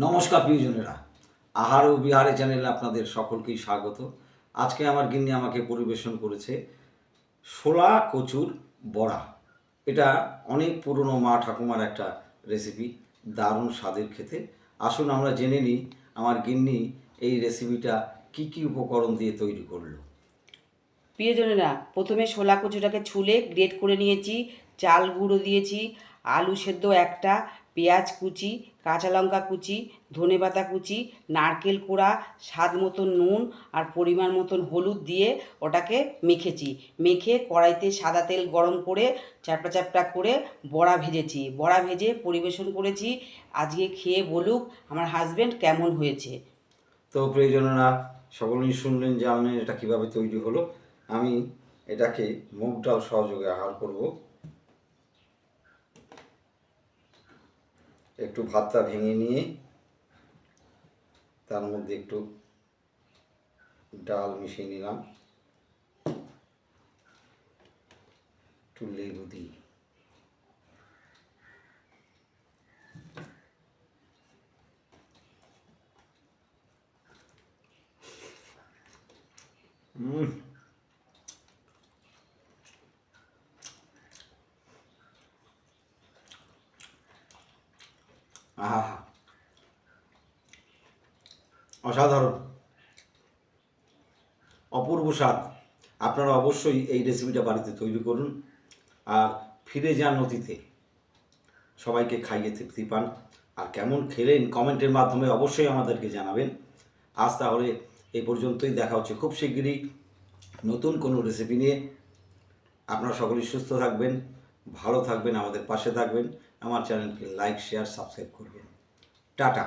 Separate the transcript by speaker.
Speaker 1: নমস্কার প্রিয়জনেরা, আহার ও বিহারে চ্যানেলে আপনাদের সকলকেই স্বাগত। আজকে আমার গিন্নি আমাকে পরিবেশন করেছে শোলা কচুর বড়া। এটা অনেক পুরনো মা ঠাকুমার একটা রেসিপি, দারুণ স্বাদের খেতে। আসুন আমরা জেনে নিই আমার গিন্নি এই রেসিপিটা কি কি উপকরণ দিয়ে তৈরি করলো।
Speaker 2: প্রিয়জনেরা, প্রথমে শোলা কচুটাকে ছুলে গ্রেট করে নিয়েছি, চাল গুঁড়ো দিয়েছি, আলু সেদ্ধ একটা, পেঁয়াজ কুচি, কাঁচা লঙ্কা কুচি, ধনেপাতা কুচি, নারকেল কোড়া, স্বাদ মতন নুন আর পরিমাণ মতন হলুদ দিয়ে ওটাকে মেখেছি। মেখে কড়াইতে সাদা তেল গরম করে চ্যাপটা চ্যাপটা করে বড়া ভেজেছি। বড়া ভেজে পরিবেশন করেছি। আজকে খেয়ে বলুক আমার হাজব্যান্ড কেমন হয়েছে।
Speaker 1: তো প্রিয়জনেরা, সকলেই শুনলেন যে আমি এটা কীভাবে তৈরি হলো। আমি এটাকে মুগ ডাল সহযোগে আহার করব। একটু ভাতটা ভেঙে নিয়ে তার মধ্যে একটু ডাল মিশিয়ে নিলাম, একটু লেবু দিই। আহা, অসাধারণ, অপূর্ব স্বাদ। আপনারা অবশ্যই এই রেসিপিটা বাড়িতে তৈরি করুন আর ফিরে যান অতীতে, সবাইকে খাইয়ে তৃপ্তি পান। আর কেমন খেলেন কমেন্টের মাধ্যমে অবশ্যই আমাদেরকে জানাবেন। আজ তাহলে এই পর্যন্তই, দেখা হচ্ছে খুব শিগগিরই নতুন কোনো রেসিপি নিয়ে। আপনারা সকলেই সুস্থ থাকবেন, ভালো থাকবেন, আমাদের পাশে থাকবেন, আমার চ্যানেলকে লাইক শেয়ার সাবস্ক্রাইব করবেন। টাটা।